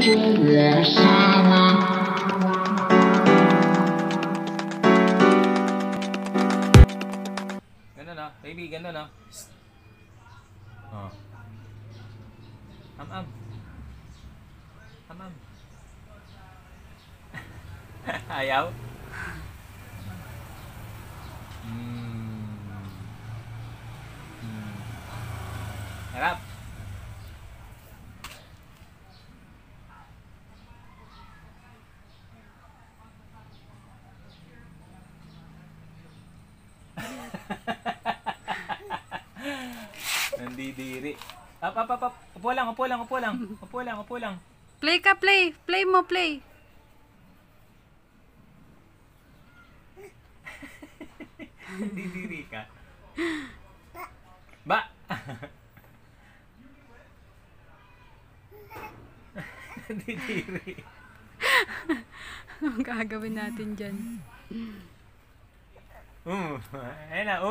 觉越傻吗？ Ganun na, baby, ganun na. Oh. Am. Am. Ayaw? Harap. Nandidiri. Up. Upo lang. Play ka, play. Play mo, play. Nandidiri ka. Ba! Nandidiri. Ang gagawin natin dyan? Ayun na,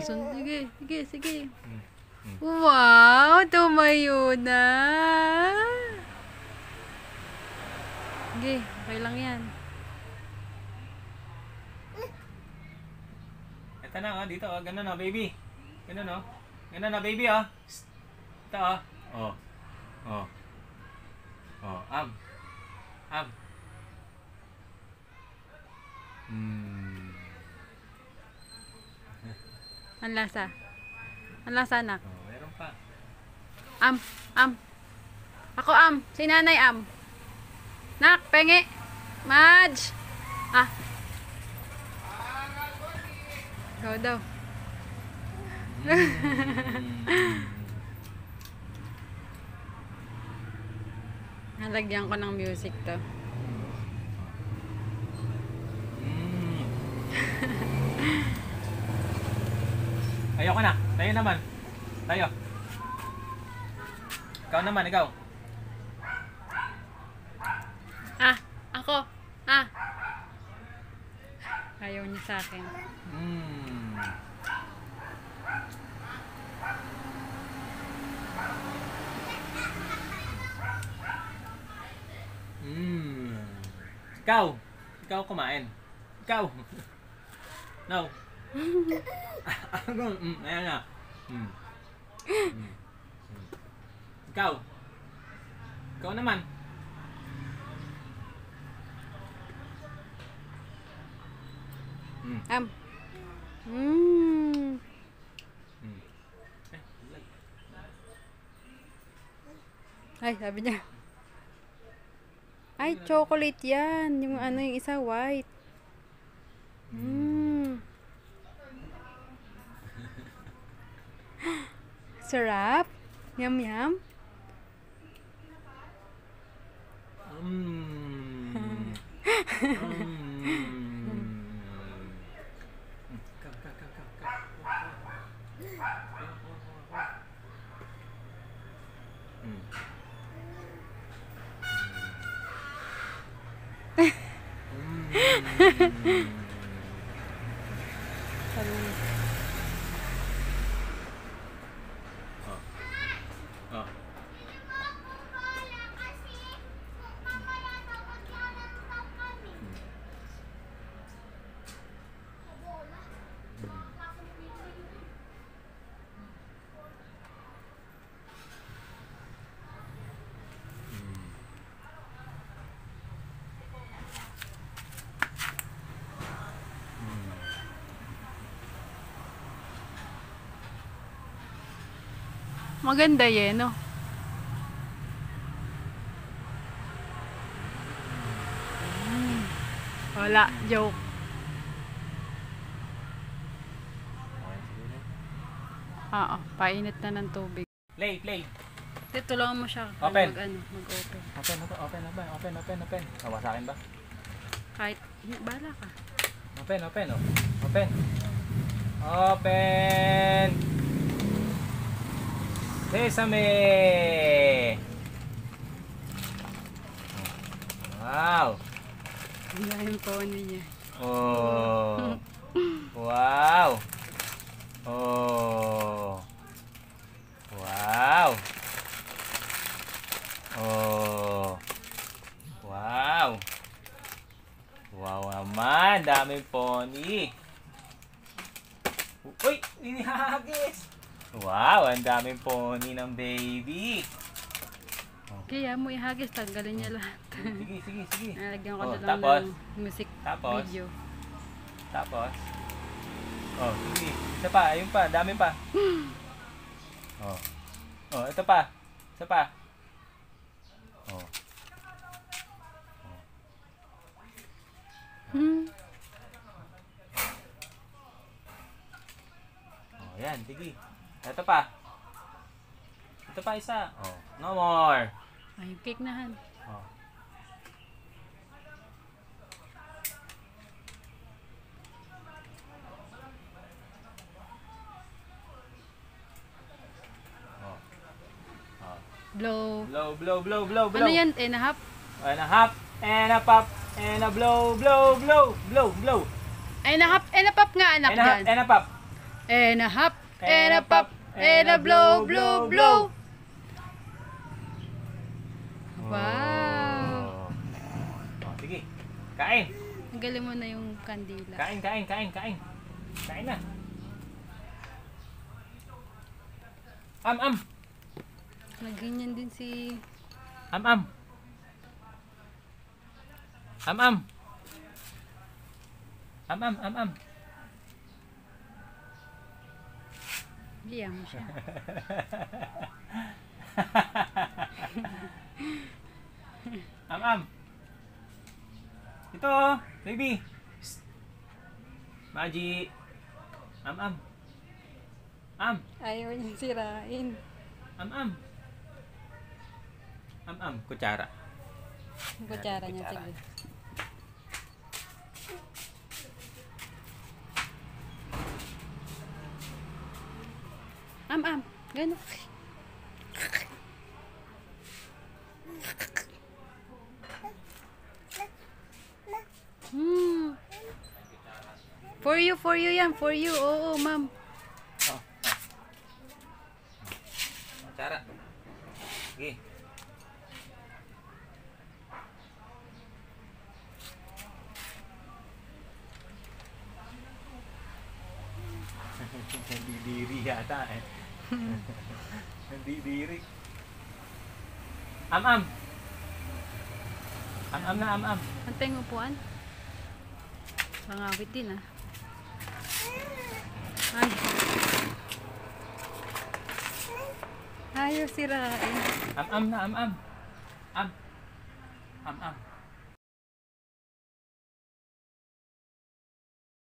sige. Sige. Wow, tumayo na. Sige, okay lang yan. Ito na, dito, ganun na, baby. Ganun na, baby, oh. Ito, oh. Am. Ang lasa. Ang lasa, anak. Meron pa. Am. Ako, am. Si nanay, am. Nak, pengi. Madge. Ikaw daw. Nalagyan ko ng music to. Ayoko na. Tayo naman. Tayo. Ikaw. Ako. Ayaw niya sa akin. Ikaw kumain. Ikaw. No. Ayan na. Ikaw naman. Am. Ay, sabi niya. Ay, chocolate yan. Yung yung isa white. Sarap. Yum. Maganda yan, no? Wala, joke. Painit na ng tubig. Play. Tulungan mo siya. Open. Mag-open. Open. Awa sa akin ba? Kahit, bahala ka. Open. Sesame. Wow. Ang yung pony niya. Oh. Wow. Wow. Ayan, daming pony. Uy, inihagis. Wow, ang daming pony ng baby. Kaya mo ihagis, tanggalin niya lahat. Sige, sige, sige. Nalagyan ko Oh, na lang tapos? ng music Tapos? video. Tapos, oh, sige. Isa pa, ayun pa, dami pa. Oh. Oh, ito pa. Isa pa. Oh. Hmm. Oh, yan, sige. Ito pa. Ito pa isa. Oh, no more. Ay, yung cake na han. Oh. Oh. Oh. Blow. Blow, blow, blow, blow, blow. Ano yan? And a half? And a hop, and a pop, and a blow, blow, blow, blow, blow. And a half, and a pop nga anak And a hop, dyan. and a pop. And a hop, and a pop, and a blow, blow, blow. Wow. Oh, sige. Kain. Tanggalin mo na yung kandila. Kain, kain, kain, kain. Kain na. Am. Nagganyan din si... Am. Liyan mo siya. Am. Ito, baby. Psst. Maji. Am. Ayaw niyang sirain. Am. Kutsara. Yung kutsara niya, Kutsara. sige. Gano'n. Hmm. For you yan, for you. Oo, ma'am. Oh. Kutsara. Sige. Nandidiri yata eh. Nandidiri. Am. Am. Antay ng upuan. Pangawit din ah. Ay. Ayaw sirain. Am.